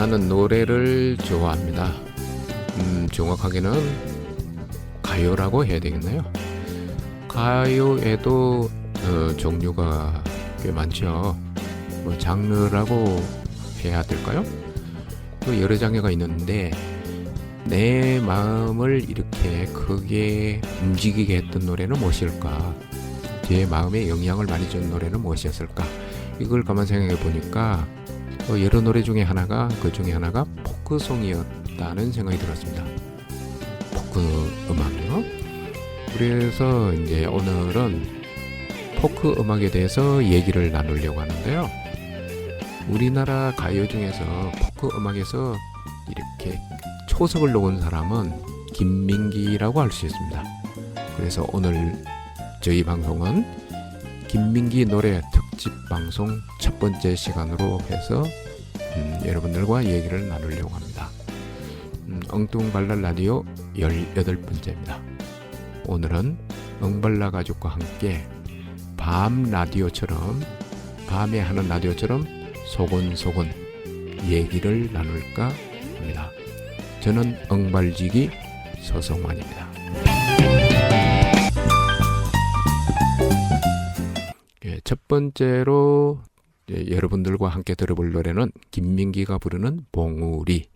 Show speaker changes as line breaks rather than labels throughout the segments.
나는 노래를 좋아합니다. 정확하게는 가요라고 해야 되겠나요? 가요에도 종류가 꽤 많죠. 뭐 장르라고 해야 될까요? 또 여러 장르가 있는데 내 마음을 이렇게 크게 움직이게 했던 노래는 무엇일까? 제 마음에 영향을 많이 준 노래는 무엇이었을까? 이걸 가만 생각해 보니까 여러 노래 중에 하나가 포크송이었다는 생각이 들었습니다. 포크 음악이요. 그래서 이제 오늘은 포크 음악에 대해서 얘기를 나누려고 하는데요. 우리나라 가요 중에서 포크 음악에서 이렇게 초석을 놓은 사람은 김민기라고 할 수 있습니다. 그래서 오늘 저희 방송은 김민기 노래 특집 방송 첫 번째 시간으로 해서 여러분들과 얘기를 나누려고 합니다. 엉뚱발랄 라디오 18번째입니다. 오늘은 엉발라 가족과 함께 밤에 하는 라디오처럼 소곤소곤 얘기를 나눌까 합니다. 저는 엉발지기 서성환입니다. 첫 번째로 여러분들과 함께 들어볼 노래는 김민기가 부르는 봉우리,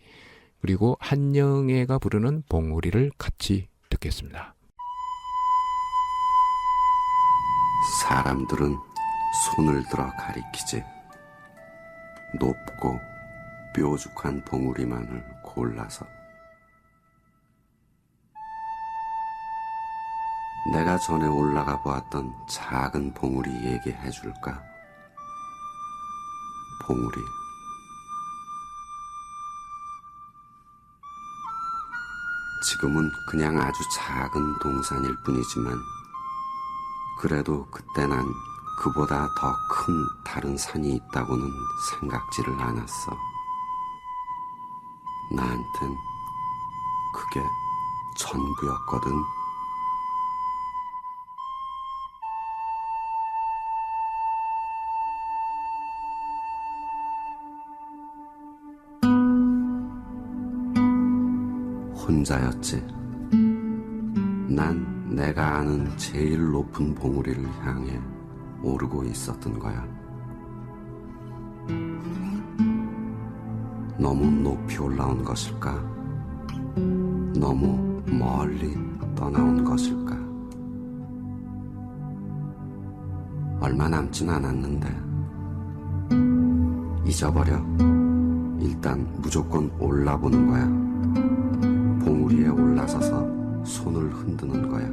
그리고 한영애가 부르는 봉우리를 같이 듣겠습니다.
사람들은 손을 들어 가리키지. 높고 뾰족한 봉우리만을 골라서. 내가 전에 올라가 보았던 작은 봉우리 얘기해 줄까? 봉우리. 지금은 그냥 아주 작은 동산일 뿐이지만 그래도 그때 난 그보다 더 큰 다른 산이 있다고는 생각지를 않았어. 나한텐 그게 전부였거든. 혼자였지. 난 내가 아는 제일 높은 봉우리를 향해 오르고 있었던 거야. 너무 높이 올라온 것일까? 너무 멀리 떠나온 것일까? 얼마 남진 않았는데 잊어버려. 일단 무조건 올라보는 거야. 봉우리에 올라서서 손을 흔드는 거야.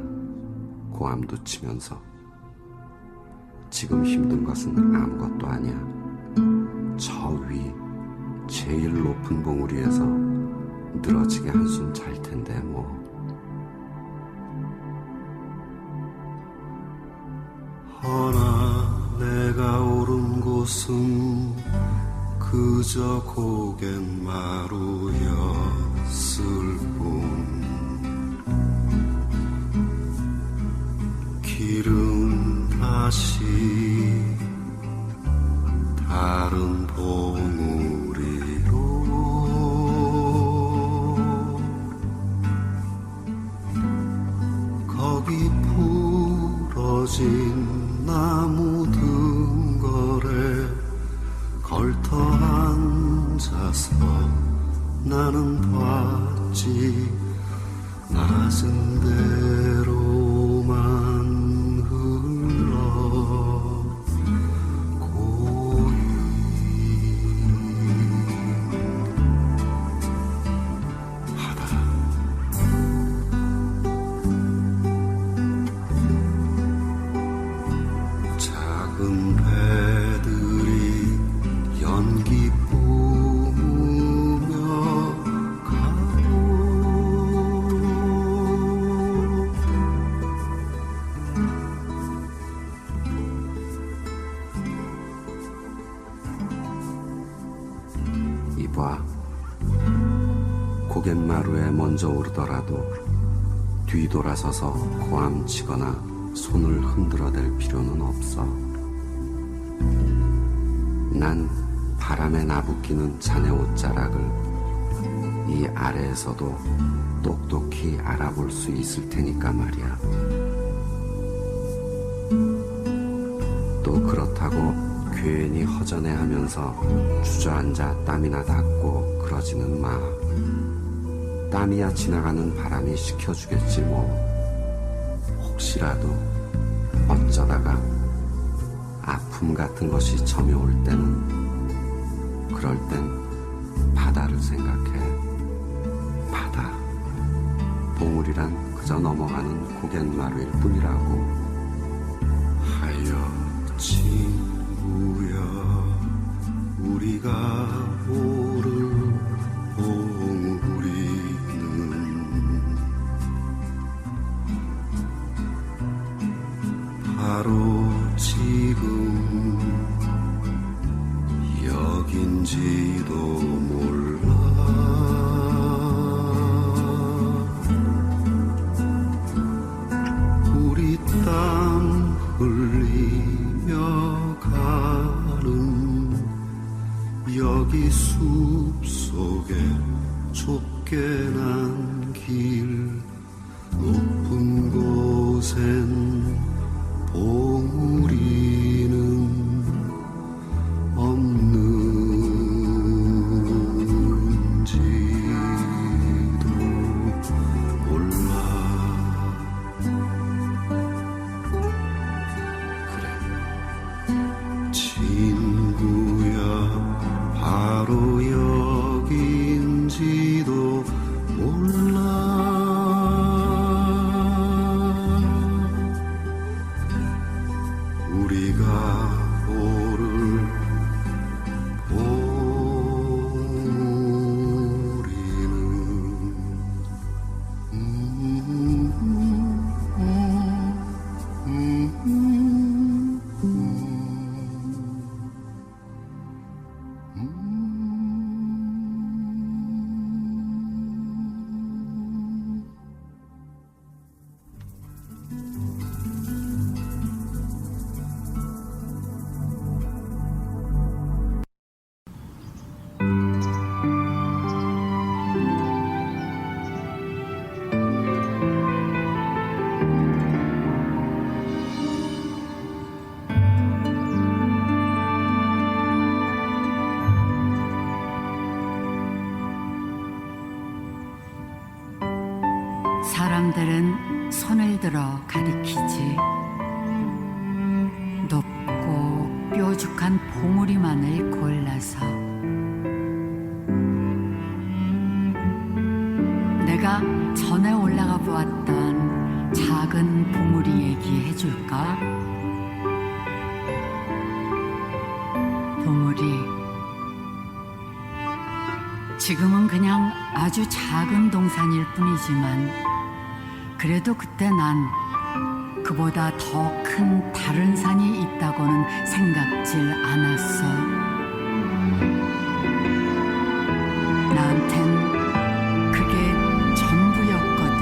고함도 치면서. 지금 힘든 것은 아무것도 아니야. 저 위 제일 높은 봉우리에서 늘어지게 한숨 잘 텐데 뭐.
허나 내가 오른 곳은 그저 고갯마루였을 뿐. 길은 다시 다른 봉우리로 거기 부러진 나무 등걸에 걸터 앉아서 나는 봤지. 낮은 대로만 흘러 고이. 바다. 작은 배들이 연기 뿜으며 가고.
이봐, 고갯마루에 먼저 오르더라도 뒤돌아서서 고함치거나 손을 흔들어댈 필요는 없어. 난 바람에 나부끼는 자네 옷자락을 이 아래에서도 똑똑히 알아볼 수 있을 테니까 말이야. 또 그렇다고 괜히 허전해하면서 주저앉아 땀이나 닦고 그러지는 마. 땀이야 지나가는 바람이 식혀주겠지 뭐. 혹시라도 어쩌다가 아픔 같은 것이 점여올 때는, 그럴 땐 바다를 생각해. 바다. 봉우리란 그저 넘어가는 고갯마루일 뿐이라고.
하여 친구야, 우리가 오를 봉우리는 바로 지금 여긴지도 몰라. 우리 땀 흘리며 가는 여기 숲속에 좁게 난 길, 높은 곳엔 봉우리는 없는지도 몰라.
그래.
친구야, 바로 여긴지도 몰라. 우리가 오를
사람들은 손을 들어 가리키지. 높고 뾰족한 봉우리만을 골라서. 내가 전에 올라가 보았던 작은 봉우리 얘기 해줄까? 봉우리, 지금은 그냥 아주 작은 동산일 뿐이지만 그래도 그때 난 그보다 더 큰 다른 산이 있다고는 생각질 않았어. 나한텐 그게 전부였거든.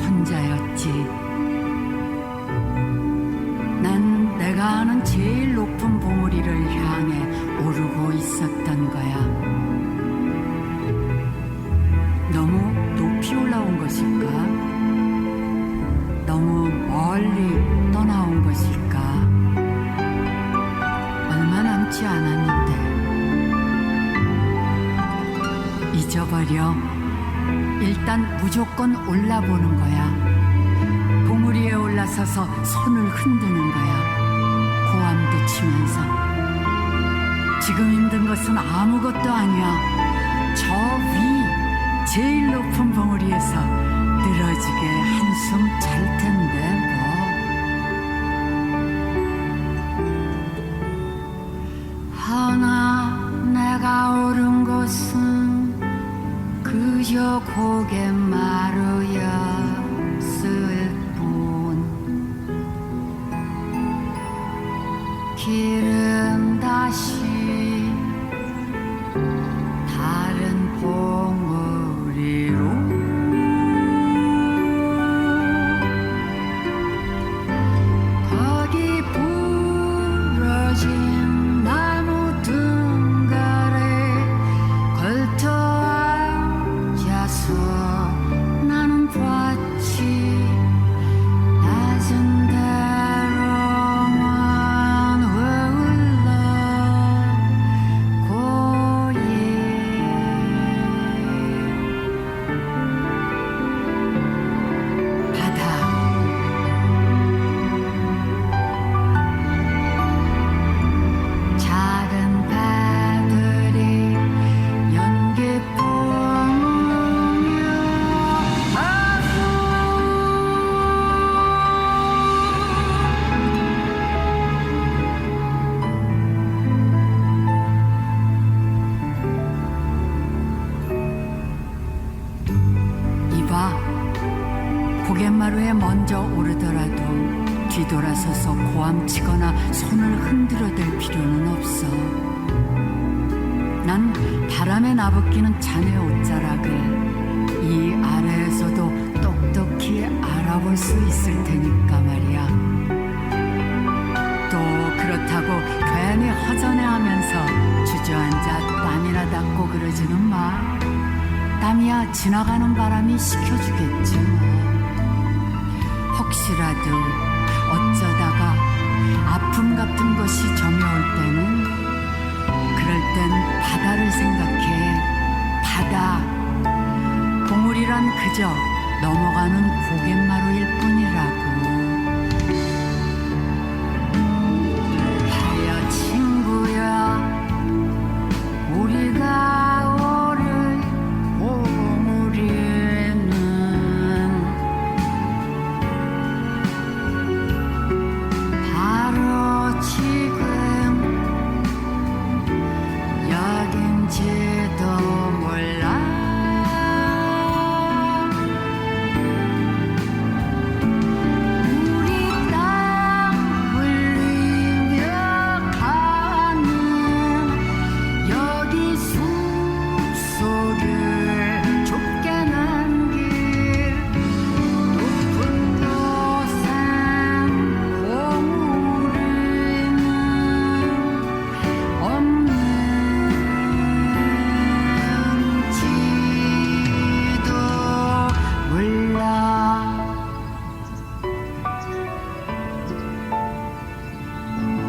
혼자였지. 난 내가 아는 제일 높은 봉우리를 향해 오르고 있었던 거야. 너무 높이 올라온 것일까? 너무 멀리 떠나온 것일까? 얼마 남지 않았는데 잊어버려. 일단 무조건 올라보는 거야. 봉우리에 올라서서 손을 흔드는 거야. 고함도 치면서. 지금 힘든 것은 아무것도 아니야. 저 위 제일 높은 봉우리에서 늘어지게 한숨 잘 텐데 뭐. 하나 내가 오른 곳은 그저 고갯마루였을 뿐. 길은 다시 다른 봉우리로 뒤돌아서서 고함치거나 손을 흔들어댈 필요는 없어. 난 바람에 나부끼는 자네 옷자락을 이 아래에서도 똑똑히 알아볼 수 있을 테니까 말이야. 또 그렇다고 괜히 허전해하면서 주저앉아 땀이나 닦고 그러지는 마. 땀이야 지나가는 바람이 식혀주겠지 뭐. 혹시라도 어쩌다가 아픔 같은 것이 저며올 때는 그럴 땐 바다를 생각해. 바다. 봉우리란 그저 넘어가는 고갯마루일 뿐이라고. 하여 친구야, 우리가 오를 봉우리는 바로 지금 여긴지도 몰라. 우리 땅 흘리며 가는 여기 숲속을 좁게 난 길, 높은 곳엔 봉우리는 없는지도 몰라.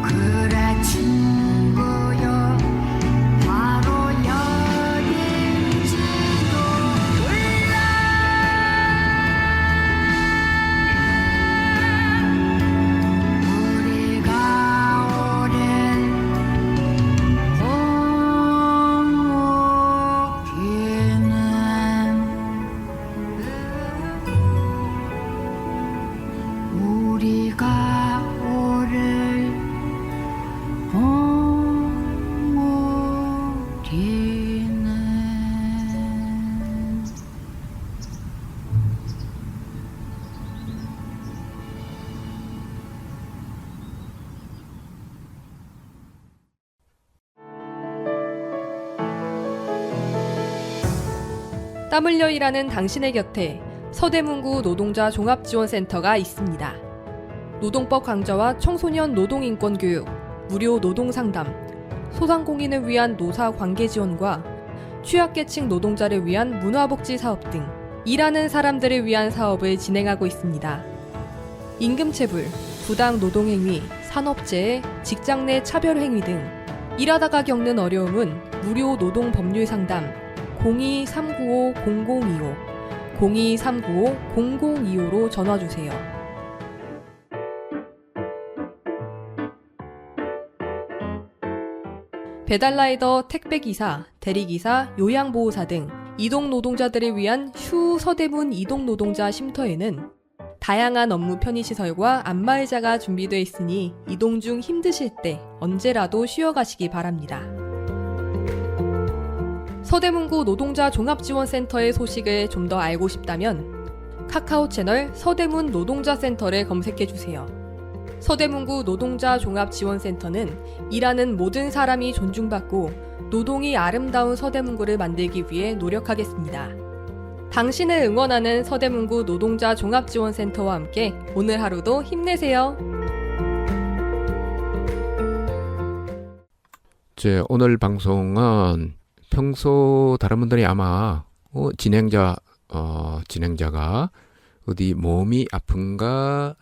그래 친구여, 바로 여긴지도 몰라. 우리가 오랜 봉우리는 우리가 오를 봉우리는
땀 흘려 일하는 당신의 곁에 서대문구 노동자 종합지원센터가 있습니다. 노동법 강화와 청소년 노동인권 교육, 무료 노동상담, 소상공인을 위한 노사 관계 지원과 취약계층 노동자를 위한 문화복지 사업 등 일하는 사람들을 위한 사업을 진행하고 있습니다. 임금체불, 부당 노동행위, 산업재해, 직장 내 차별행위 등 일하다가 겪는 어려움은 무료 노동법률 상담 02-395-0025, 02-395-0025로 전화주세요. 배달라이더, 택배기사, 대리기사, 요양보호사 등 이동노동자들을 위한 슈 서대문 이동노동자 쉼터에는 다양한 업무 편의시설과 안마의자가 준비되어 있으니 이동 중 힘드실 때 언제라도 쉬어가시기 바랍니다. 서대문구 노동자 종합지원센터의 소식을 좀 더 알고 싶다면 카카오 채널 서대문 노동자센터를 검색해주세요. 서대문구 노동자 종합지원센터는 일하는 모든 사람이 존중받고 노동이 아름다운 서대문구를 만들기 위해 노력하겠습니다. 당신을 응원하는 서대문구 노동자 종합지원센터와 함께 오늘 하루도 힘내세요.
오늘 방송은 평소 다른 분들이 아마 진행자가 어디 몸이 아픈가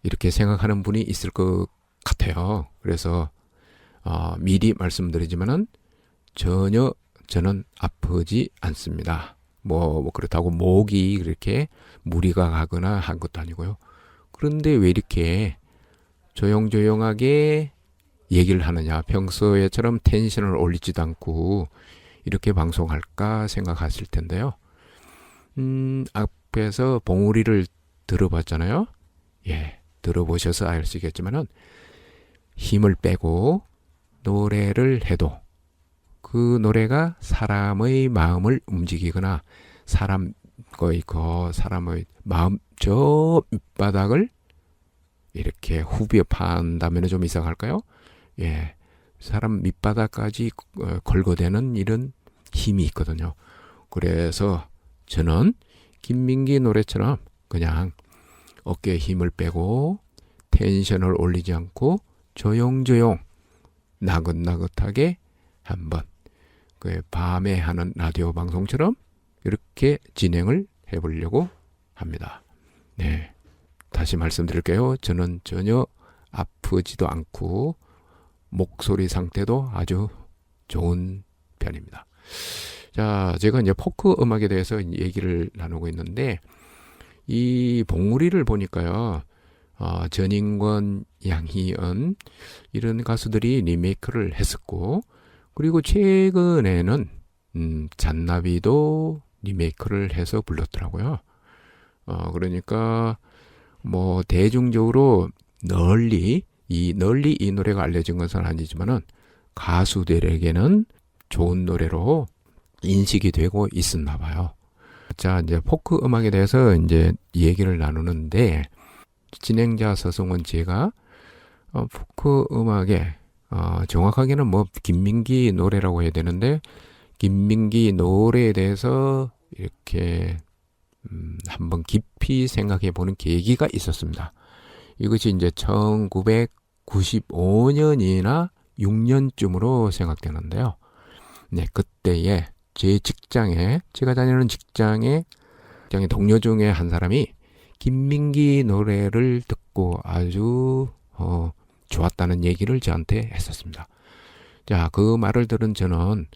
이렇게 생각하는 분이 있을 것 같아요. 그래서 미리 말씀드리지만은 전혀 저는 아프지 않습니다. 뭐 그렇다고 목이 그렇게 무리가 가거나 한 것도 아니고요. 그런데 왜 이렇게 조용조용하게 얘기를 하느냐, 평소에처럼 텐션을 올리지도 않고 이렇게 방송할까 생각하실 텐데요. 앞에서 봉우리를 들어봤잖아요. 예, 들어보셔서 아시겠지만은 힘을 빼고 노래를 해도 그 노래가 사람의 마음을 움직이거나 사람의 마음 저 밑바닥을 이렇게 후벼판다면 좀 이상할까요? 예, 사람 밑바닥까지 걸거대는 이런 힘이 있거든요. 그래서 저는 김민기 노래처럼 그냥 어깨에 힘을 빼고 텐션을 올리지 않고 조용조용 나긋나긋하게 한번 그 밤에 하는 라디오 방송처럼 이렇게 진행을 해보려고 합니다. 네, 다시 말씀드릴게요. 저는 전혀 아프지도 않고 목소리 상태도 아주 좋은 편입니다. 자, 제가 이제 포크 음악에 대해서 얘기를 나누고 있는데 이 봉우리를 보니까요. 전인권, 양희은 이런 가수들이 리메이크를 했었고 그리고 최근에는 잔나비도 리메이크를 해서 불렀더라고요. 그러니까 뭐 대중적으로 널리 이 노래가 알려진 것은 아니지만은 가수들에게는 좋은 노래로 인식이 되고 있었나 봐요. 자, 이제 포크 음악에 대해서 이제 얘기를 나누는데 진행자 서성은 제가 포크 음악에 정확하게는 뭐 김민기 노래라고 해야 되는데 김민기 노래에 대해서 이렇게 한번 깊이 생각해 보는 계기가 있었습니다. 이것이 이제 1995년이나 6년쯤으로 생각되는데요. 네, 그때에 제가 다니는 직장의 동료 중에 한 사람이 김민기 노래를 듣고 아주 좋았다는 얘기를 저한테 했었습니다. 자, 그 말을 들은 저는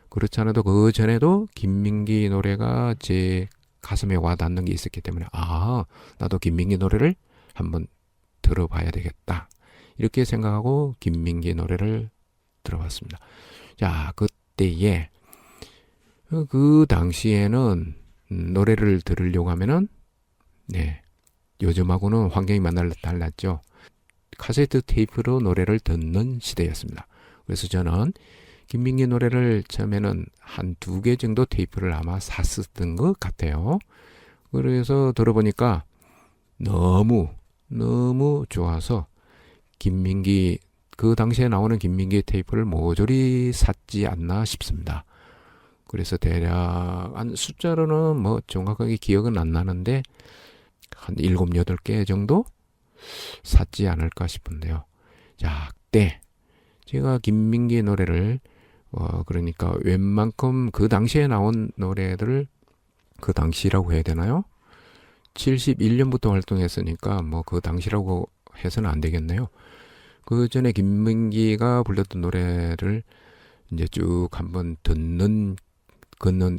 그렇지 않아도 그 전에도 김민기 노래가 제 가슴에 와닿는 게 있었기 때문에 나도 김민기 노래를 한번 들어봐야 되겠다. 이렇게 생각하고 김민기 노래를 들어봤습니다. 자, 그때에 그 당시에는 노래를 들으려고 하면은 네, 요즘하고는 환경이 많이 달랐죠. 카세트 테이프로 노래를 듣는 시대였습니다. 그래서 저는 김민기 노래를 처음에는 한 2개 정도 테이프를 아마 샀었던 것 같아요. 그래서 들어보니까 너무 좋아서 김민기 그 당시에 나오는 김민기 테이프를 모조리 샀지 않나 싶습니다. 그래서 대략 한 숫자로는 뭐 정확하게 기억은 안 나는데 한 7, 8개 정도 샀지 않을까 싶은데요. 자, 그때 제가 김민기 노래를 그러니까 웬만큼 그 당시에 나온 노래들을 그 당시라고 해야 되나요? 71년부터 활동했으니까 뭐 그 당시라고 해서는 안 되겠네요. 그 전에 김민기가 불렀던 노래를 이제 쭉 한번 듣는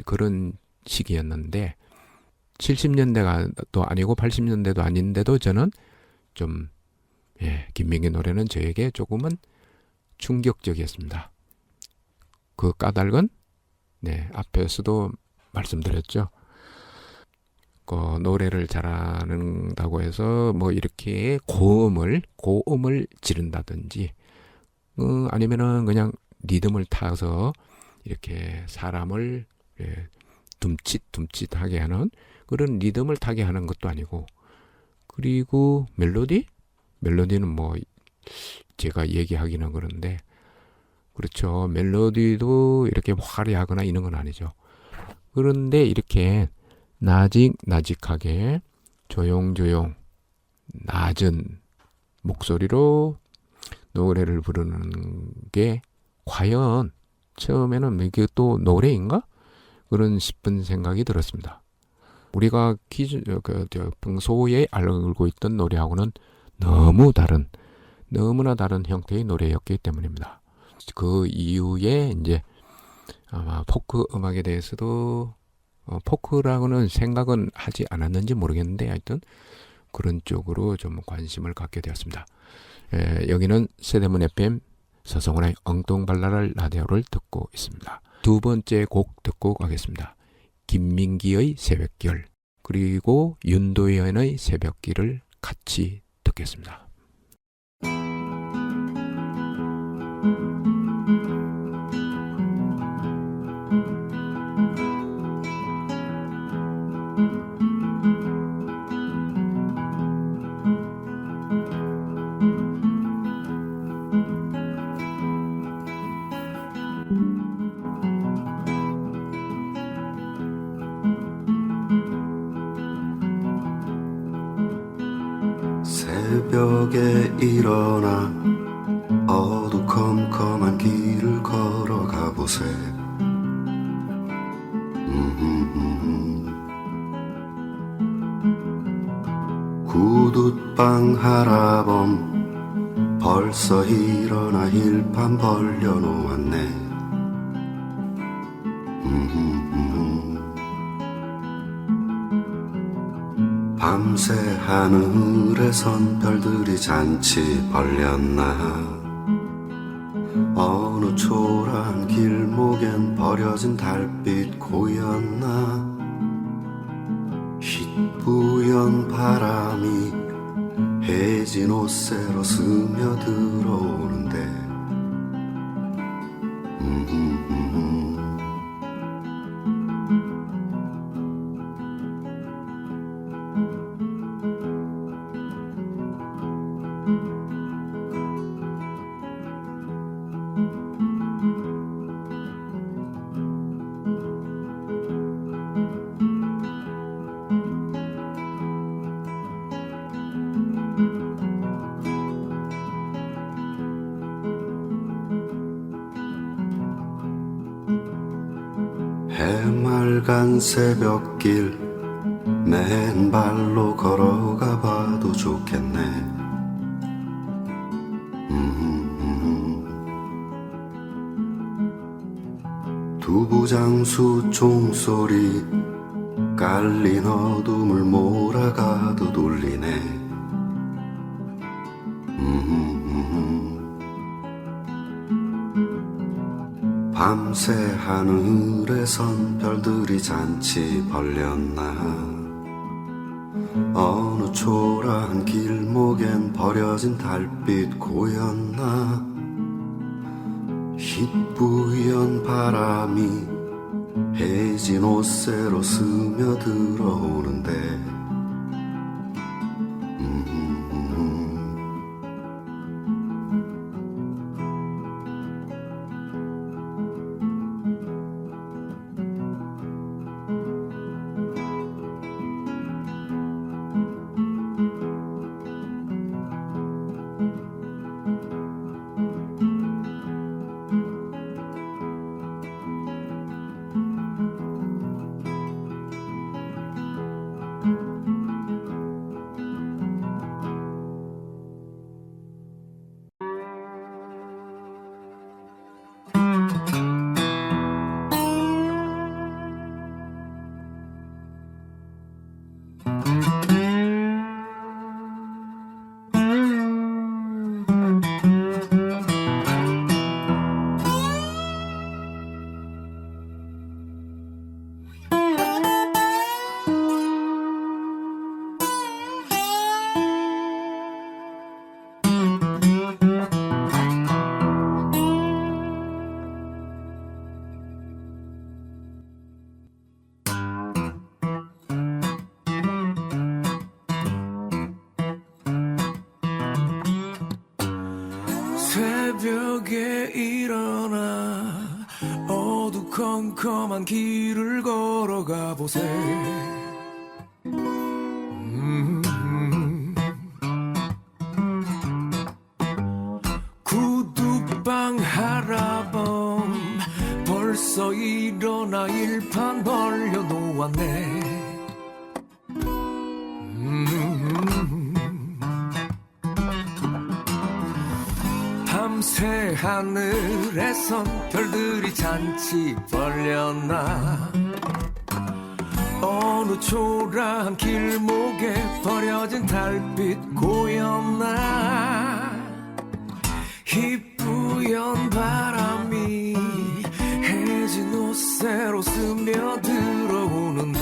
그런 시기였는데 70년대가 또 아니고 80년대도 아닌데도 저는 좀 김민기 노래는 저에게 조금은 충격적이었습니다. 그 까닭은 앞에서도 말씀드렸죠. 노래를 잘한다고 해서 뭐 이렇게 고음을 지른다든지 아니면은 그냥 리듬을 타서 이렇게 사람을 둠칫둠칫하게 하는 그런 리듬을 타게 하는 것도 아니고 그리고 멜로디는 뭐 제가 얘기하기는 그런데 그렇죠. 멜로디도 이렇게 화려하거나 이런 건 아니죠. 그런데 이렇게 나직나직하게 조용조용 낮은 목소리로 노래를 부르는 게 과연 처음에는 이게 또 노래인가? 그런 싶은 생각이 들었습니다. 우리가 평소에 알고 있던 노래하고는 너무나 다른 형태의 노래였기 때문입니다. 그 이후에 이제 아마 포크 음악에 대해서도 포크라고는 생각은 하지 않았는지 모르겠는데 하여튼 그런 쪽으로 좀 관심을 갖게 되었습니다. 여기는 세대문 FM 서성훈의 엉뚱발랄할 라디오를 듣고 있습니다. 두 번째 곡 듣고 가겠습니다. 김민기의 새벽길 그리고 윤도현의 새벽길을 같이 듣겠습니다.
일어나 어두컴컴한 길을 걸어가 보세. 구둣방 하라범 벌써 일어나 힐판 벌려놓았네. 밤새 하늘에선 별들이 잔치 벌렸나. 어느 초라한 길목엔 버려진 달빛 고였나. 희뿌연 바람이 해진 옷새로 스며들어오는데 해맑은 새벽길 맨발로 걸어가 봐도 좋겠네. 두부장수 종소리 깔린 어둠을 몰아가도 돌리네. 밤새 하늘에선 별들이 잔치 벌렸나. 어느 초라한 길목엔 버려진 달빛 고였나. 희뿌연 바람이 해진 옷새로 스며들어오는데
새벽에 일어나 어두컴컴한 길을 걸어가 보세. 구두방 하라범 벌써 일어나 일판 벌려놓았네. 밤새 하늘에선 별들이 잔치 벌렸나. 어느 초라한 길목에 버려진 달빛 고였나. 희뿌연 바람이 해진 옷새로 스며들어오는데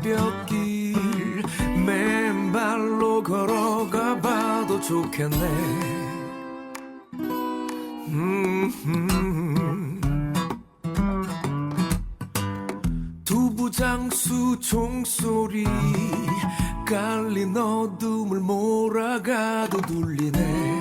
새벽길 맨발로 걸어가 봐도 좋겠네. 두부장수 종소리 깔린 어둠을 몰아가도 들리네.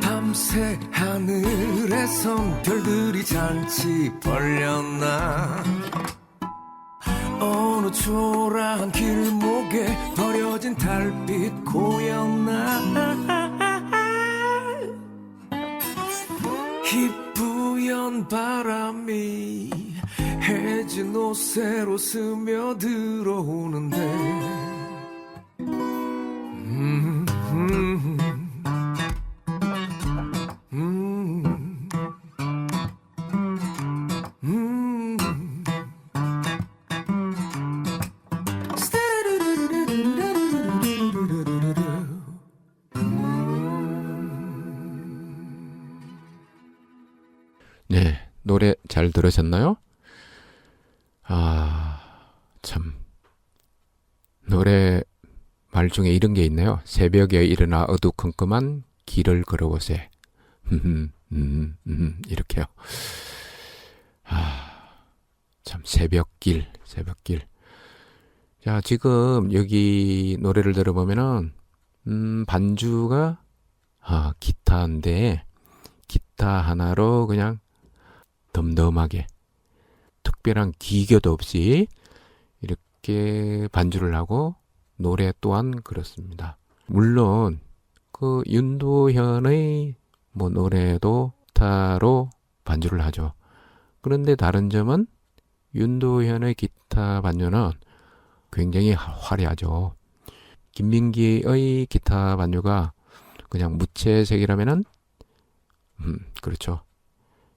밤새 하늘에선 별들이 잔치 벌렸나. 어느 초라한 길목에 버려진 달빛 고였나. 희뿌연 바람이 해진 옷새로 스며들어오는데
네, 노래 잘 들으셨나요? 참. 노래 말 중에 이런 게 있네요. 새벽에 일어나 어두컴컴한 길을 걸어보세. 이렇게요. 참, 새벽길. 자, 지금 여기 노래를 들어보면은, 반주가, 기타인데, 기타 하나로 그냥 덤덤하게 특별한 기교도 없이 이렇게 반주를 하고 노래 또한 그렇습니다. 물론 그 윤도현의 노래도 기타로 반주를 하죠. 그런데 다른 점은 윤도현의 기타 반주는 굉장히 화려하죠. 김민기의 기타 반주가 그냥 무채색이라면은 그렇죠.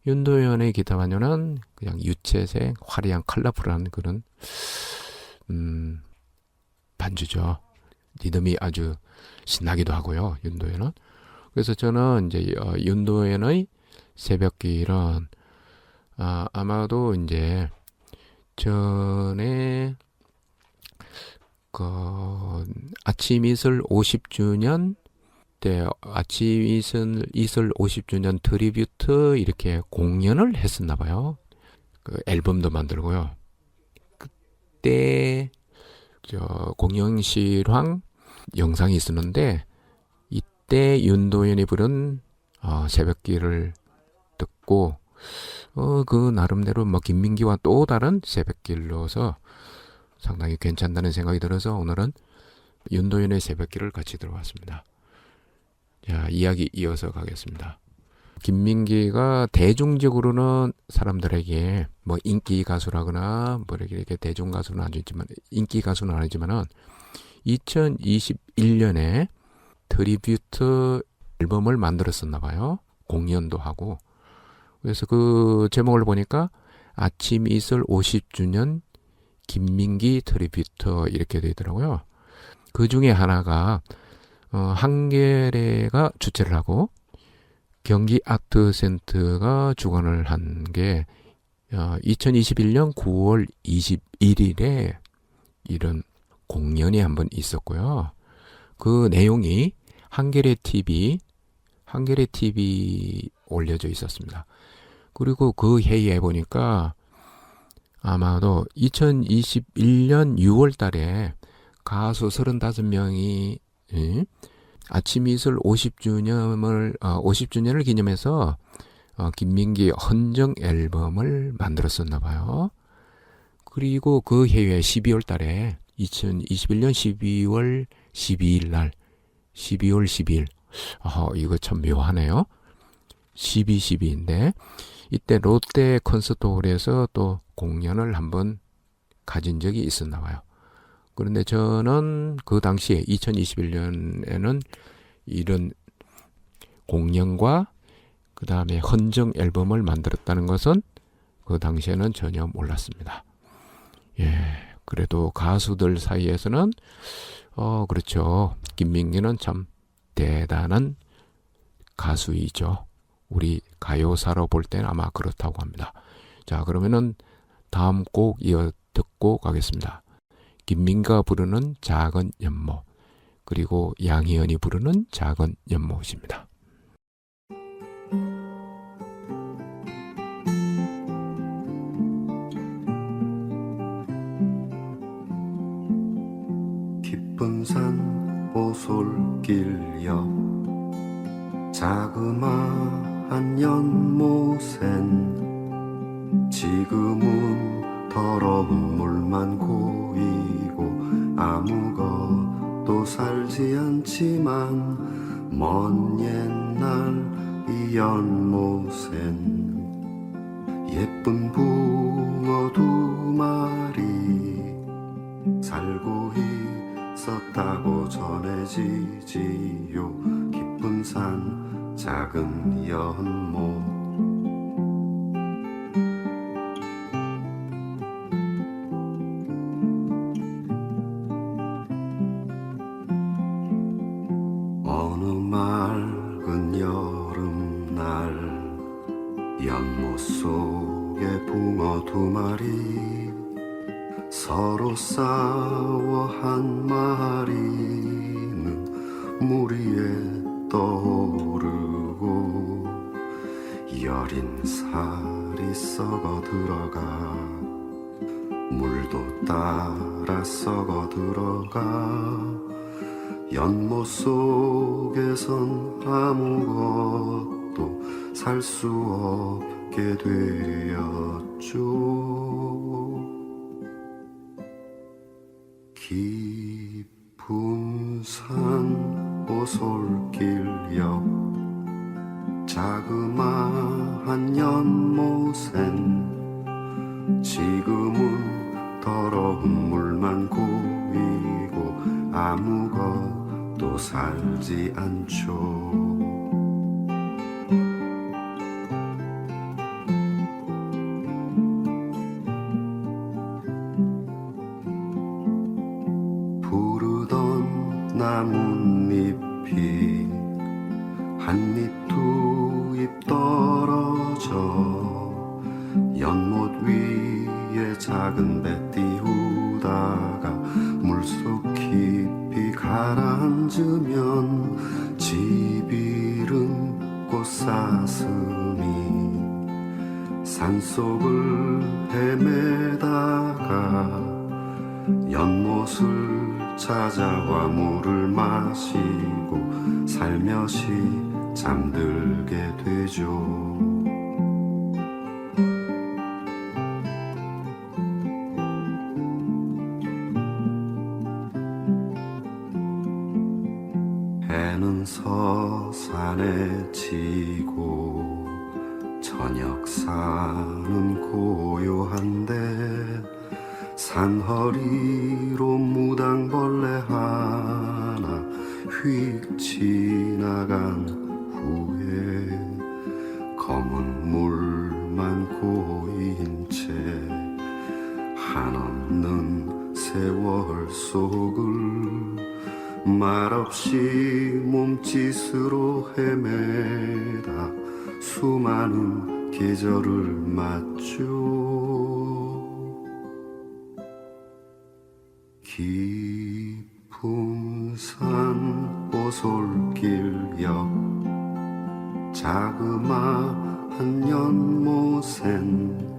윤도현의 기타 반주는 그냥 유채색, 화려한 컬러풀한 그런 반주죠. 리듬이 아주 신나기도 하고요. 윤도현은. 그래서 저는 이제 윤도현의 새벽길은 아마도 이제 전에 그 아침 이슬 50주년 때 아침 이슬 50주년 트리뷰트 이렇게 공연을 했었나 봐요. 그 앨범도 만들고요. 그때 공연 실황 영상이 있었는데 이때 윤도현이 부른 새벽길을 듣고 그 나름대로 김민기와 또 다른 새벽길로서 상당히 괜찮다는 생각이 들어서 오늘은 윤도현의 새벽길을 같이 들어봤습니다. 자, 이야기 이어서 가겠습니다. 김민기가 대중적으로는 사람들에게 인기 가수라거나 이렇게 대중 가수는 아니지만 인기 가수는 아니지만은 2021년에 트리뷰트 앨범을 만들었었나 봐요. 공연도 하고. 그래서 그 제목을 보니까 아침 이슬 50주년 김민기 트리뷰트 이렇게 되더라고요. 그 중에 하나가 한겨레가 주최를 하고 경기 아트센터가 주관을 한 게 2021년 9월 21일에 이런 공연이 한번 있었고요. 그 내용이 한겨레 TV 올려져 있었습니다. 그리고 그 해에 보니까 아마도 2021년 6월 달에 가수 35명이 아침 이슬 50주년을 기념해서 김민기 헌정 앨범을 만들었었나 봐요. 그리고 그 해외 12월 달에 2021년 12월 12일 날 12월 12일 이거 참 묘하네요. 12인데 이때 롯데 콘서트홀에서 또 공연을 한번 가진 적이 있었나 봐요. 그런데 저는 그 당시에 2021년에는 이런 공연과 그 다음에 헌정 앨범을 만들었다는 것은 그 당시에는 전혀 몰랐습니다. 예, 그래도 가수들 사이에서는 그렇죠. 김민기는 참 대단한 가수이죠. 우리 가요사로 볼 때는 아마 그렇다고 합니다. 자, 그러면은 다음 곡 이어 듣고 가겠습니다. 김민가 부르는 작은 연못, 그리고 양희은이 부르는 작은 연못입니다.
깊은 산 오솔길 옆 자그마한 연못엔 지금은 더러운 물만 고이고 아무것도 살지 않지만 먼 옛날 이 연못엔 예쁜 붕어 두 마리 살고 있었다고 전해지지요. 깊은 산 작은 연못 어느 맑은 여름날 연못 속에 붕어 두 마리 서로 싸워 한 마리는 물 위에 떠오르고 여린 살이 썩어 들어가 물도 따라 썩어 들어가 연못 속에선 아무것도 살 수 없게 되었죠. 깊은 산 오솔길 옆 자그마한 연못엔 지금은 더러운 물만 고이고 아무것도 살지 않죠. 부르던 나뭇잎이 한 잎 두 잎 떨어져 연못 위에 작은 배 띄우다가 물속 깊이 가라앉으면 집 잃은 꽃사슴이 산속을 헤매다가 연못을 찾아와 물을 마시고 살며시 잠들게 되죠. 해는 서산에 지고 저녁사는 고요한데 산허리로 무당벌레 하나 휙 지나간 후에 검은 물만 고인 채 한없는 세월 속을 말없이 몸짓으로 헤매다 수많은 계절을 맞죠. 깊은 산 오솔길 옆 자그마한 연못엔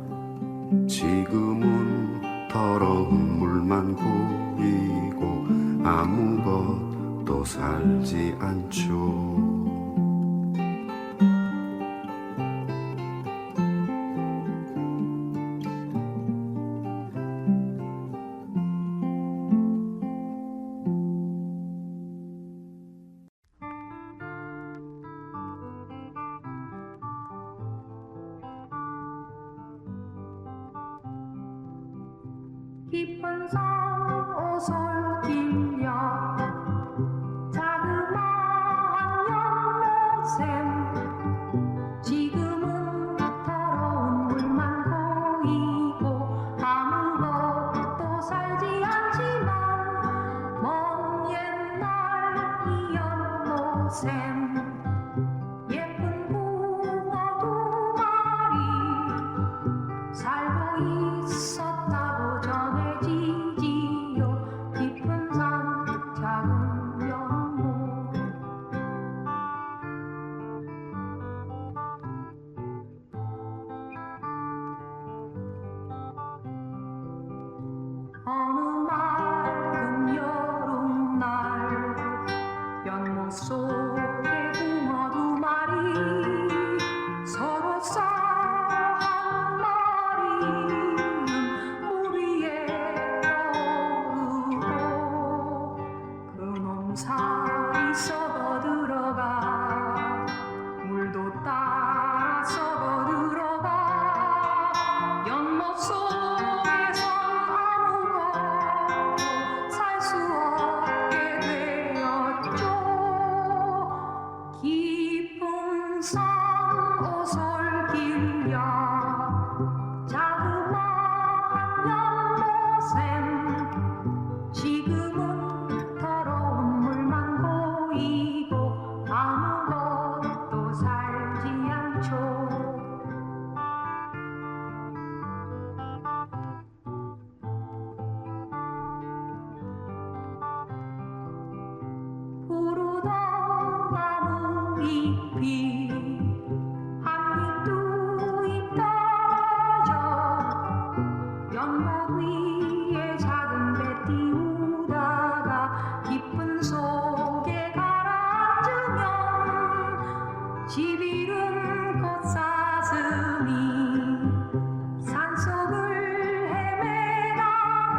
지금은 더러운 물만 고이고 아무것도 살지 않죠.
깊은 산 오솔길 옆 자그마한 연못엔 지금은 더러운 물만 고이고 아무것도 살지 않지만 먼 옛날 이 연못엔 예쁜 붕어 어느 맑은 여름날 연못 속에 붕어 두 마리 서로 싸한 마리는 물 위에 떠오르고 그놈 사이 썩어 들어가 물도 따라 썩어 들어가 연못 속에선 아무것도 살 수 없게 되었죠. 깊은 산오솔길야 자그마한 연못샘 지금은 더러운 물만 보이고 아무것도 살지 않죠. 푸르던 나무 잎이 한 잎두잎 떨어져 연못 위에 작은 배 띄우다가 깊은 속에 가라앉으면 집 잃은 꽃사슴이 산속을 헤매다가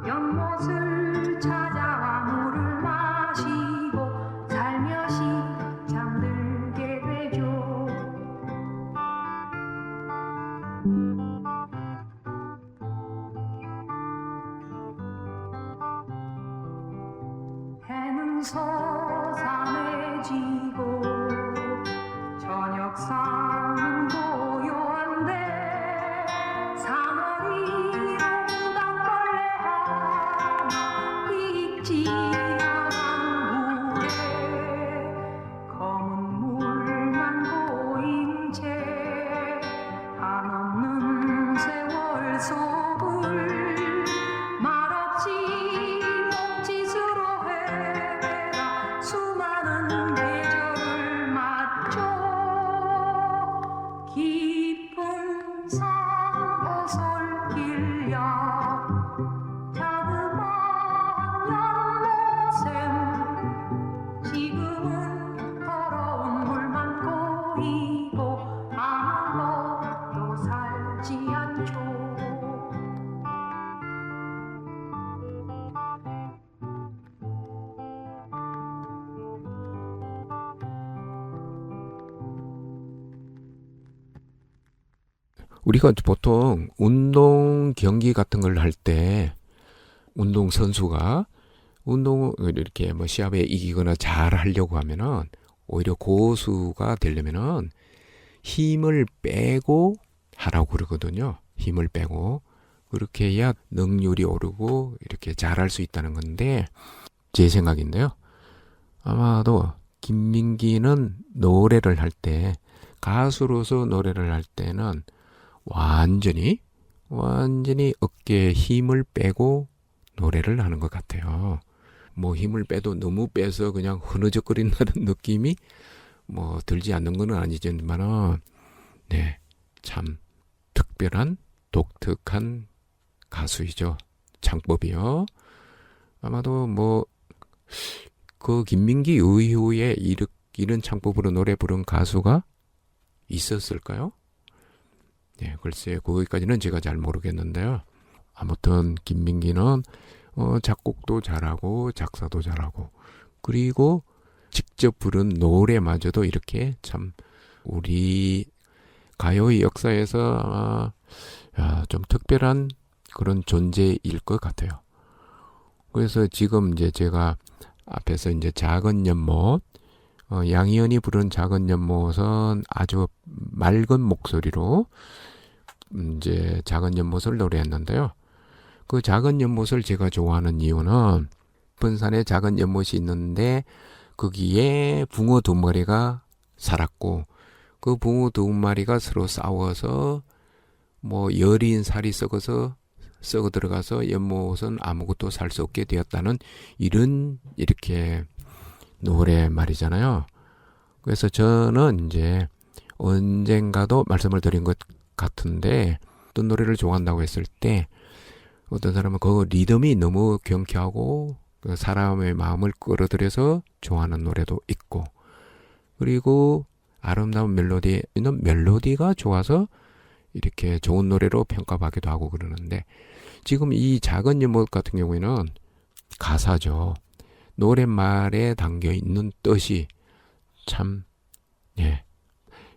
연못을 찾아와 물을 마시고 살며시 잠들게 되죠. 해는 서산해지고 저녁상은 고요한데 사나리로 무당벌레 하나 익지 않은 물에 검은 물만 보인 채 한없는 세월 속을 말없이 몸짓으로 헤매다 수많은 계절을 맞죠. 깊은 산오솔길야 자그마한 연못샘 지금은 더러운 물만 고이고 아무것도 살지 않죠.
우리가 보통 운동 경기 같은 걸 할 때 운동 선수가 운동을 이렇게 뭐 시합에 이기거나 잘 하려고 하면은 오히려 고수가 되려면은 힘을 빼고 하라고 그러거든요. 힘을 빼고 그렇게 해야 능률이 오르고 이렇게 잘할 수 있다는 건데 제 생각인데요. 아마도 김민기는 노래를 할 때 가수로서 노래를 할 때는 완전히 어깨에 힘을 빼고 노래를 하는 것 같아요. 뭐 힘을 빼도 너무 빼서 그냥 흐느적거린다는 느낌이 뭐 들지 않는 건 아니지만은 네, 참 특별한 독특한 가수이죠. 창법이요. 아마도 뭐 그 김민기 이후에 이런 창법으로 노래 부른 가수가 있었을까요? 네, 글쎄 거기까지는 제가 잘 모르겠는데요. 아무튼 김민기는 작곡도 잘하고 작사도 잘하고 그리고 직접 부른 노래마저도 이렇게 참 우리 가요의 역사에서 좀 특별한 그런 존재일 것 같아요. 그래서 지금 이제 제가 앞에서 이제 작은 연못 양희은이 부른 작은 연못은 아주 맑은 목소리로 이제 작은 연못을 노래했는데요. 그 작은 연못을 제가 좋아하는 이유는 깊은 산에 작은 연못이 있는데 거기에 붕어 두 마리가 살았고 그 붕어 두 마리가 서로 싸워서 뭐 여린 살이 썩어 들어가서 연못은 아무것도 살 수 없게 되었다는 이런 이렇게 노래 말이잖아요. 그래서 저는 이제 언젠가도 말씀을 드린 것 같은데 어떤 노래를 좋아한다고 했을 때 어떤 사람은 그 리듬이 너무 경쾌하고 그 사람의 마음을 끌어들여서 좋아하는 노래도 있고, 그리고 아름다운 멜로디는 멜로디가 좋아서 이렇게 좋은 노래로 평가받기도 하고 그러는데, 지금 이 작은 연못 같은 경우에는 가사죠. 노랫말에 담겨 있는 뜻이 참, 예,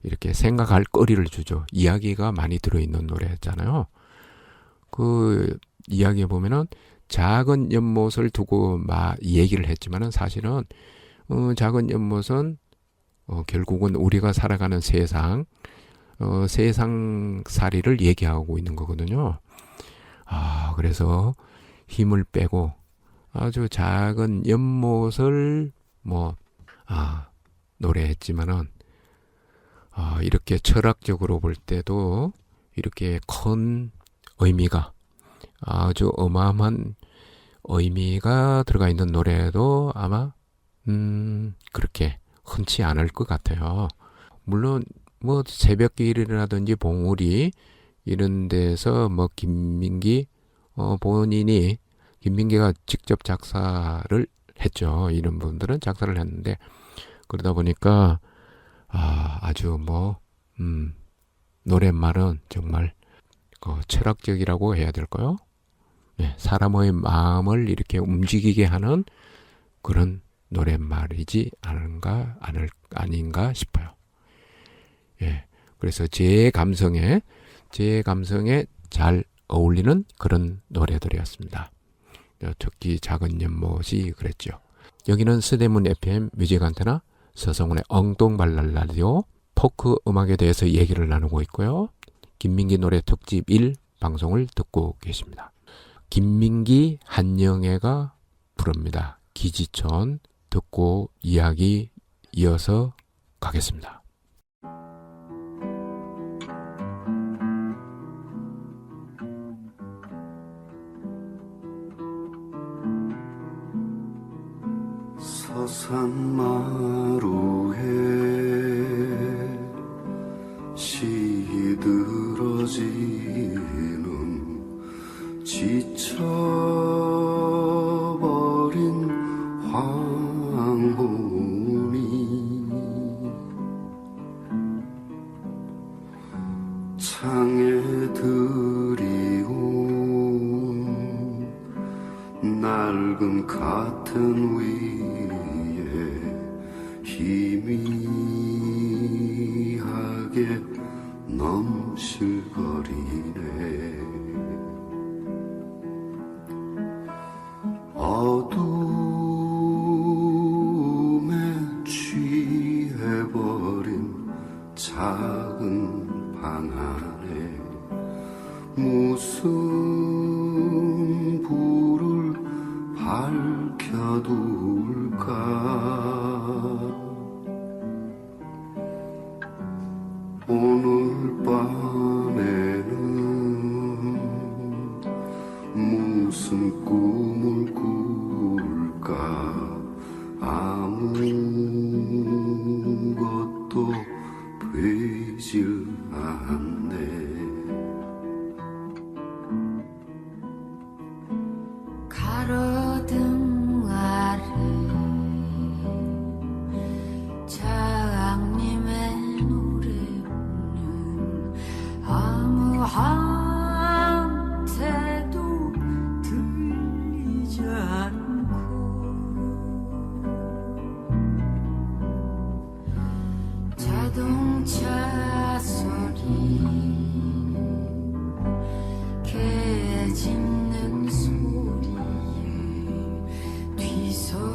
이렇게 생각할 거리를 주죠. 이야기가 많이 들어있는 노래잖아요. 그 이야기에 보면은 작은 연못을 두고 얘기를 했지만은 사실은 작은 연못은 결국은 우리가 살아가는 세상, 세상살이를 얘기하고 있는 거거든요. 그래서 힘을 빼고 아주 작은 연못을 노래했지만은 이렇게 철학적으로 볼 때도 이렇게 큰 의미가, 아주 어마어마한 의미가 들어가 있는 노래도 아마 그렇게 흔치 않을 것 같아요. 물론 뭐 새벽길이라든지 봉우리 이런 데서 뭐 김민기 본인이, 김민기가 직접 작사를 했죠. 이런 분들은 작사를 했는데, 그러다 보니까 아주 노랫말은 정말 철학적이라고 해야 될까요? 네, 사람의 마음을 이렇게 움직이게 하는 그런 노랫말이지 아닌가 싶어요. 예, 그래서 제 감성에 잘 어울리는 그런 노래들이었습니다. 특히 작은 연못이 그랬죠. 여기는 서대문 FM 뮤직 안테나 서성훈의 엉뚱발랄 라디오, 포크 음악에 대해서 얘기를 나누고 있고요. 김민기 노래 특집 1 방송을 듣고 계십니다. 김민기, 한영애가 부릅니다. 기지천 듣고 이야기 이어서 가겠습니다.
서산마루에 시들어지는 지쳐버린 황혼이 창에 들이운 낡은 같은 위에 희미하게 넘실거리네. 어둠에 취해버린 작은 방 안에 무슨 불을 밝혀둘까. 오늘 밤에는 무슨 꿈을 꿀까. 아무것도 되질 않네.
가로등 아래 장님의 노래 부르는 아무한테도 들리지 않고 자동차 소리 개 짖는 소리에 뒤섞여서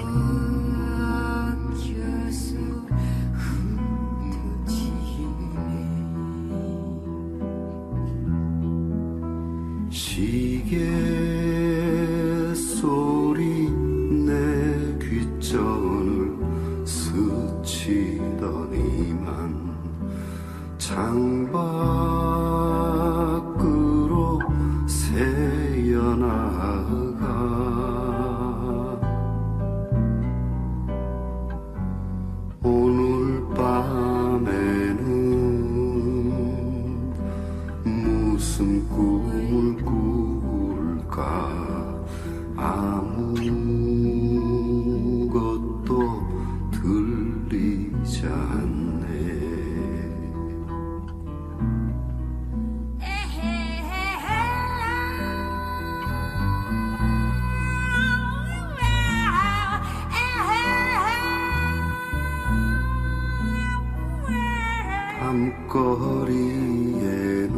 흩어지네.
시계 소리 내 귓전을 스치더니만 창밖으로 새어나가. 오늘 밤에는 무슨 꿈을 꿀까. 않네. 밤거리에는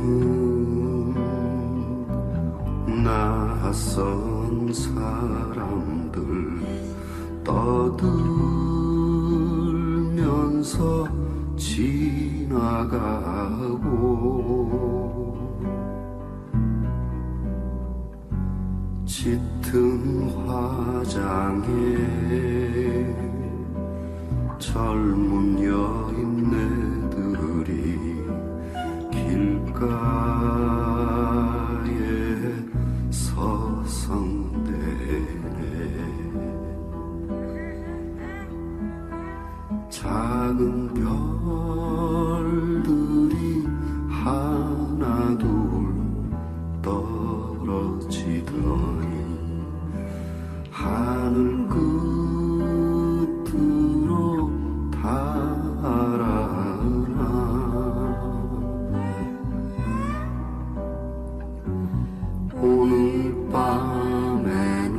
낯선 사람들 떠들면서 지나가고 짙은 화장에 젊은 여인네들이 길가에 서성대네. 작은 별들이 하나 둘 떨어지더니 하늘 끝으로 달아나. 오늘 밤에는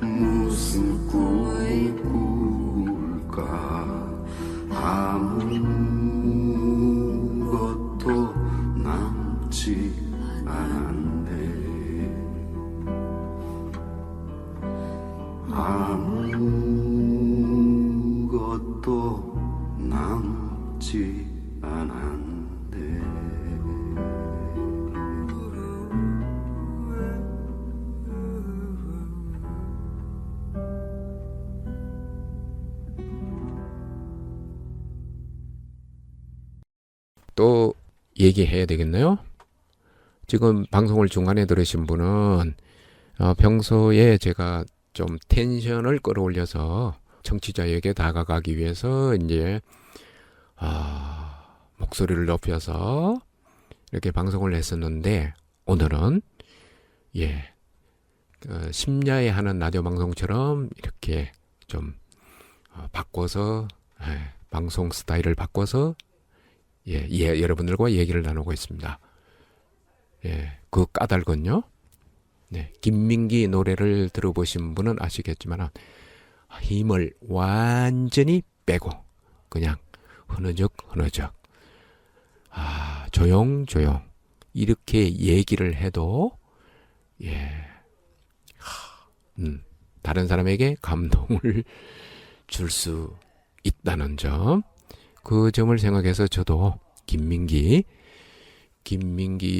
무슨 꿈을 꿀까. 아무것도 남지 않았네. 아무것도 남지 않았네.
또 얘기해야 되겠네요. 지금 방송을 중간에 들으신 분은 평소에 제가 좀 텐션을 끌어올려서 청취자에게 다가가기 위해서 이제 목소리를 높여서 이렇게 방송을 했었는데, 오늘은 심야에 하는 라디오 방송처럼 이렇게 좀 바꿔서 방송 스타일을 바꿔서 여러분들과 얘기를 나누고 있습니다. 그 까닭은요. 김민기 노래를 들어보신 분은 아시겠지만 힘을 완전히 빼고 그냥 흐느적 조용조용 이렇게 얘기를 해도 다른 사람에게 감동을 줄 수 있다는 점, 그 점을 생각해서 저도 김민기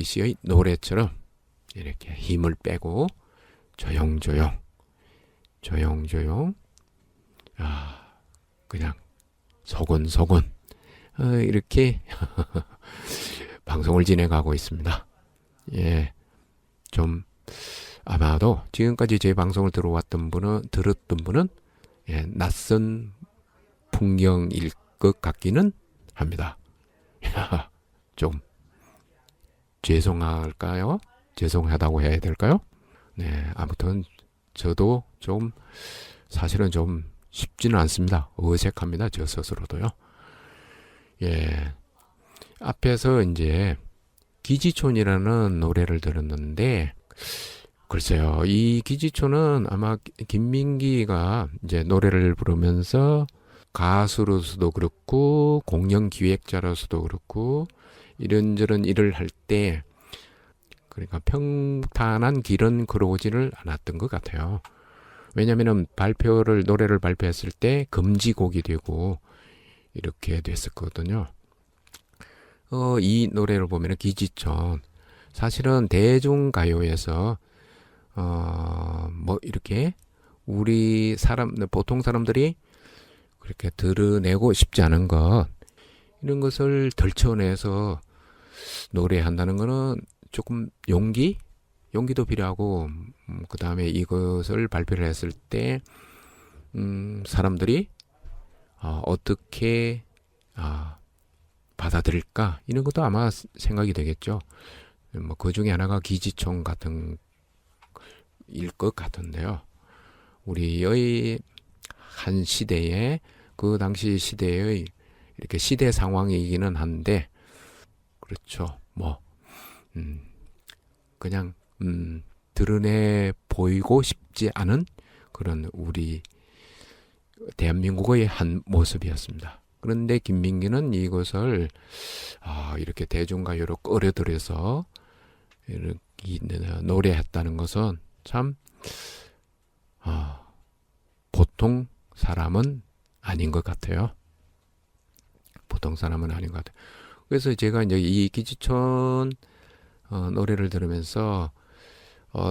씨의 노래처럼 이렇게 힘을 빼고 조용조용 그냥 소곤소곤 이렇게 방송을 진행하고 있습니다. 좀 아마도 지금까지 제 방송을 들었던 분은 낯선 풍경일 것 같기는 합니다. 좀 죄송할까요? 죄송하다고 해야 될까요? 아무튼 저도 좀 사실은 좀 쉽지는 않습니다. 어색합니다. 저 스스로도요. 앞에서 이제 기지촌이라는 노래를 들었는데, 글쎄요, 이 기지촌은 아마 김민기가 이제 노래를 부르면서 가수로서도 그렇고 공연 기획자로서도 그렇고 이런저런 일을 할 때 그러니까 평탄한 길은 걸어오지를 않았던 것 같아요. 왜냐면은 노래를 발표했을 때 금지곡이 되고 이렇게 됐었거든요. 이 노래를 보면은 기지촌, 사실은 대중가요에서 이렇게 우리 보통 사람들이 그렇게 드러내고 싶지 않은 것, 이런 것을 덜쳐내서 노래한다는 거는 조금 용기도 필요하고, 그 다음에 이것을 발표를 했을 때 사람들이 어떻게 받아들일까, 이런 것도 아마 생각이 되겠죠. 그 중에 하나가 기지총 같은 일 것 같은데요. 우리의 한 시대에 그 당시 시대의 이렇게 시대 상황이기는 한데, 그렇죠. 그냥 드러내 보이고 싶지 않은 그런 우리 대한민국의 한 모습이었습니다. 그런데 김민기는 이것을 이렇게 대중가요로 끌어들여서 이렇게 노래했다는 것은 참 보통 사람은 아닌 것 같아요. 보통 사람은 아닌 것 같아요. 그래서 제가 이제 이 기지촌 노래를 들으면서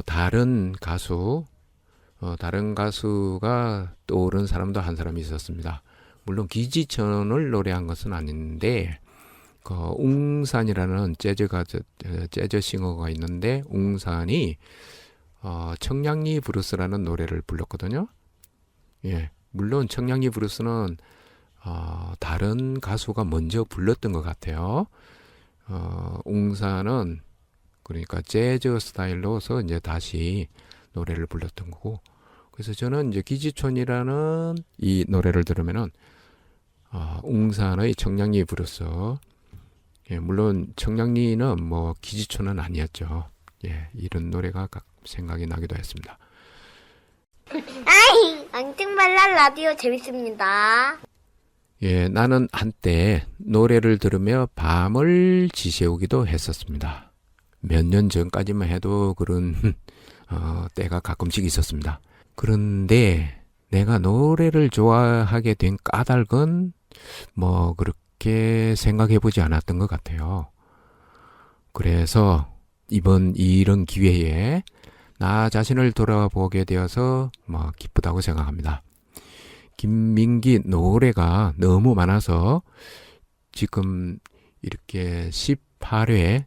다른 가수가 떠오른 사람도 한 사람이 있었습니다. 물론 기지천을 노래한 것은 아닌데, 웅산이라는 재즈 싱어가 있는데, 웅산이 청량리 브루스라는 노래를 불렀거든요. 예, 물론 청량리 브루스는 다른 가수가 먼저 불렀던 것 같아요. 웅산은 그러니까 재즈 스타일로서 이제 다시 노래를 불렀던 거고, 그래서 저는 이제 기지촌이라는 이 노래를 들으면은 웅산의 청량리 브루스, 예, 물론 청량리는 뭐 기지촌은 아니었죠. 예, 이런 노래가 생각이 나기도 했습니다.
앙증발랄 라디오 재밌습니다.
예, 나는 한때 노래를 들으며 밤을 지새우기도 했었습니다. 몇 년 전까지만 해도 그런 때가 가끔씩 있었습니다. 그런데 내가 노래를 좋아하게 된 까닭은 뭐 그렇게 생각해보지 않았던 것 같아요. 그래서 이런 기회에 나 자신을 돌아보게 되어서 뭐 기쁘다고 생각합니다. 김민기 노래가 너무 많아서 지금 이렇게 18회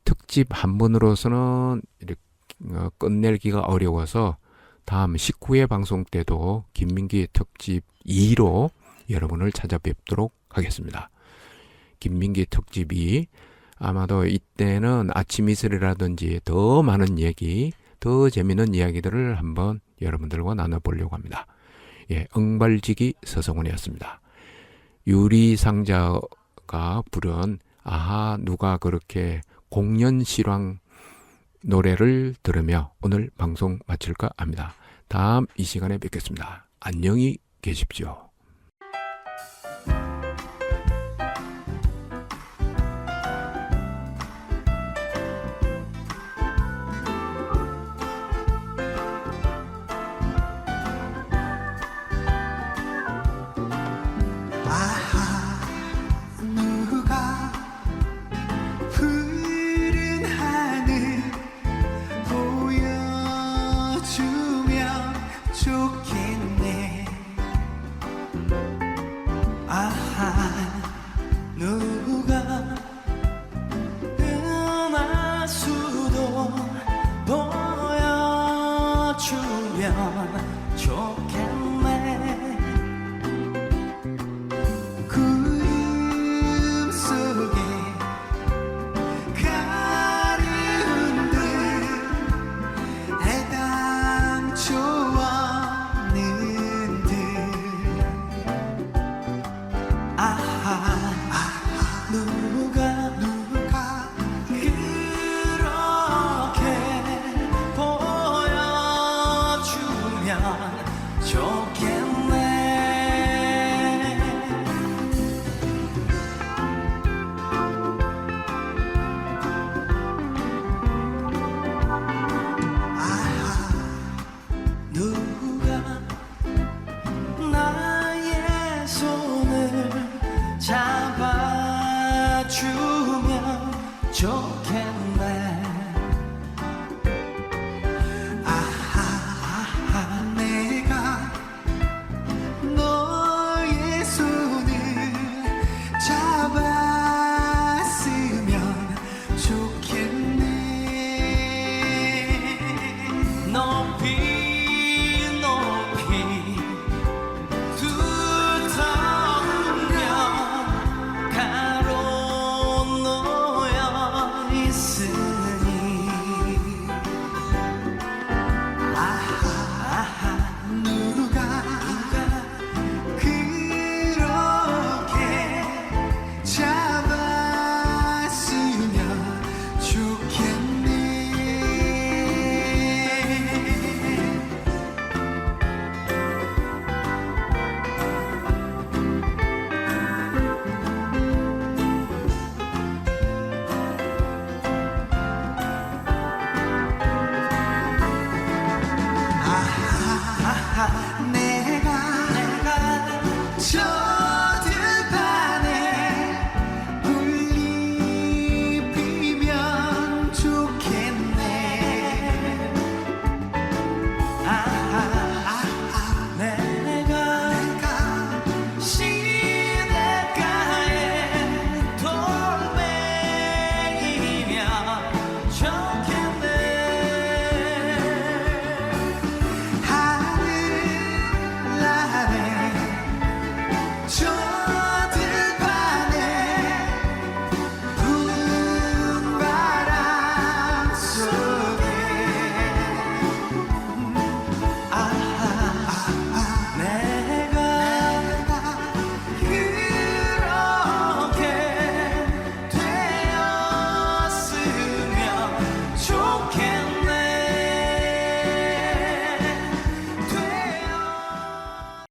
특집 한 번으로서는 이렇게 끝내기가 어려워서 다음 19회 방송 때도 김민기 특집 2로 여러분을 찾아뵙도록 하겠습니다. 김민기 특집 2, 아마도 이때는 아침 이슬이라든지 더 많은 얘기, 더 재미있는 이야기들을 한번 여러분들과 나눠보려고 합니다. 예, 응발지기 서성훈이었습니다. 유리상자가 부른 아하 누가 그렇게 공연실황 노래를 들으며 오늘 방송 마칠까 합니다. 다음 이 시간에 뵙겠습니다. 안녕히 계십시오.
누가 푸른 하늘 보여주면 좋겠네. 누가 은하수도 보여주면 좋겠네. 저